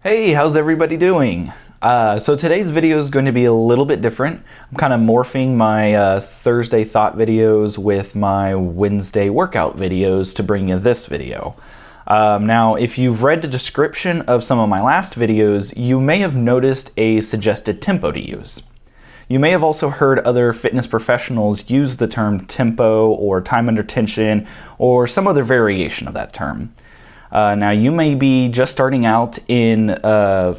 Hey, how's everybody doing? So today's video is going to be a little bit different. I'm kind of morphing my Thursday thought videos with my Wednesday workout videos to bring you this video. Now, if you've read the description of some of my last videos, you may have noticed a suggested tempo to use. You may have also heard other fitness professionals use the term tempo or time under tension or some other variation of that term. Now, you may be just starting out in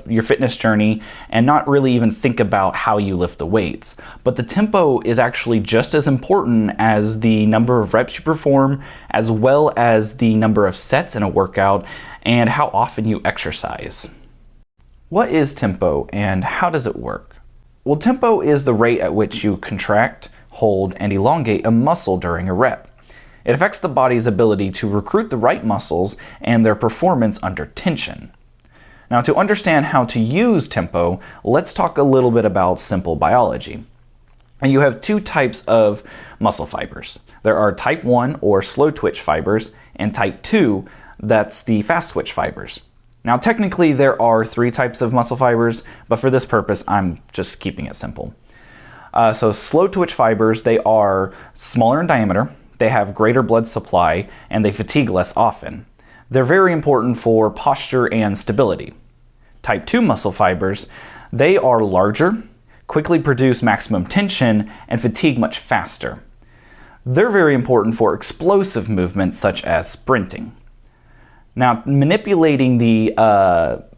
your fitness journey and not really even think about how you lift the weights. But the tempo is actually just as important as the number of reps you perform, as well as the number of sets in a workout and how often you exercise. What is tempo and how does it work? Well, tempo is the rate at which you contract, hold, and elongate a muscle during a rep. It affects the body's ability to recruit the right muscles and their performance under tension. Now, to understand how to use tempo, let's talk a little bit about simple biology. And you have two types of muscle fibers. There are type 1 or slow twitch fibers and type 2, that's the fast twitch fibers. Now, technically there are three types of muscle fibers, but for this purpose I'm just keeping it simple. So slow twitch fibers, they are smaller in diameter, they have greater blood supply, and they fatigue less often. They're very important for posture and stability. Type 2 muscle fibers, they are larger, quickly produce maximum tension, and fatigue much faster. They're very important for explosive movements such as sprinting. Now, manipulating the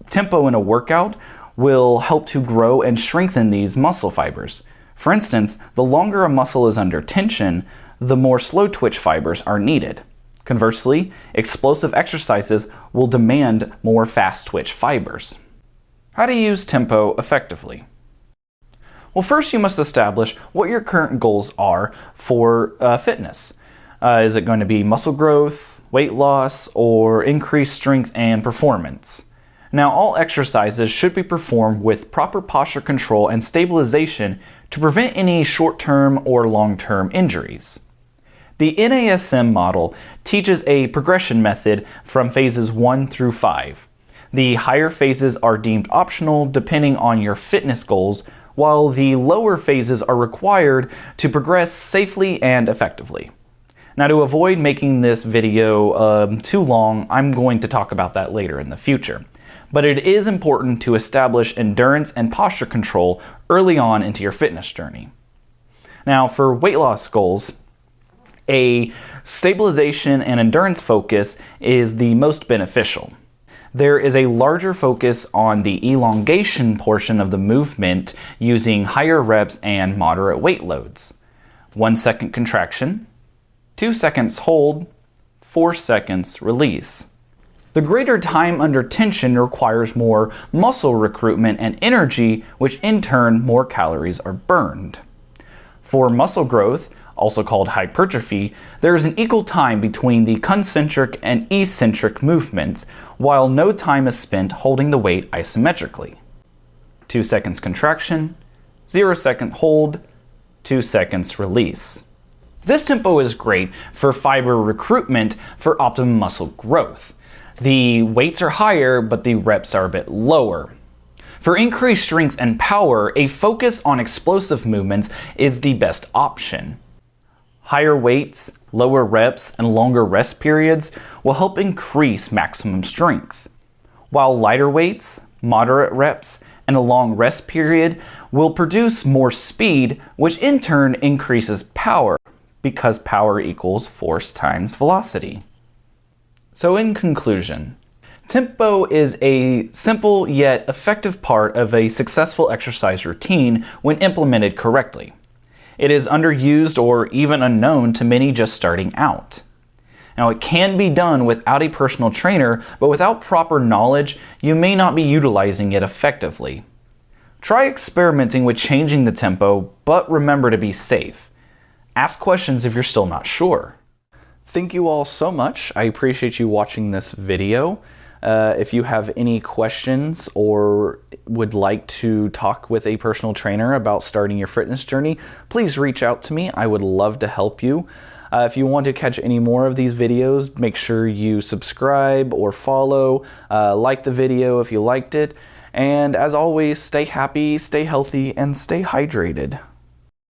tempo in a workout will help to grow and strengthen these muscle fibers. For instance, the longer a muscle is under tension, the more slow twitch fibers are needed. Conversely, explosive exercises will demand more fast twitch fibers. How to use tempo effectively? Well, first you must establish what your current goals are for fitness. Is it going to be muscle growth, weight loss, or increased strength and performance? Now, all exercises should be performed with proper posture control and stabilization to prevent any short-term or long-term injuries. The NASM model teaches a progression method from phases 1 through 5. The higher phases are deemed optional depending on your fitness goals, while the lower phases are required to progress safely and effectively. Now, to avoid making this video too long, I'm going to talk about that later in the future. But it is important to establish endurance and posture control early on into your fitness journey. Now, for weight loss goals, a stabilization and endurance focus is the most beneficial. There is a larger focus on the elongation portion of the movement using higher reps and moderate weight loads. 1 second contraction, 2 seconds hold, 4 seconds release. The greater time under tension requires more muscle recruitment and energy, which in turn more calories are burned. For muscle growth, also called hypertrophy, there is an equal time between the concentric and eccentric movements, while no time is spent holding the weight isometrically. 2 seconds contraction, 0 second hold, 2 seconds release. This tempo is great for fiber recruitment for optimum muscle growth. The weights are higher, but the reps are a bit lower. For increased strength and power, a focus on explosive movements is the best option. Higher weights, lower reps, and longer rest periods will help increase maximum strength, while lighter weights, moderate reps, and a long rest period will produce more speed, which in turn increases power, because power equals force times velocity. So in conclusion, tempo is a simple yet effective part of a successful exercise routine when implemented correctly. It is underused or even unknown to many just starting out. Now, it can be done without a personal trainer, but without proper knowledge, you may not be utilizing it effectively. Try experimenting with changing the tempo, but remember to be safe. Ask questions if you're still not sure. Thank you all so much. I appreciate you watching this video. If you have any questions or would like to talk with a personal trainer about starting your fitness journey, please reach out to me. I would love to help you. If you want to catch any more of these videos, make sure you subscribe or follow, like the video if you liked it, and as always, stay happy, stay healthy, and stay hydrated.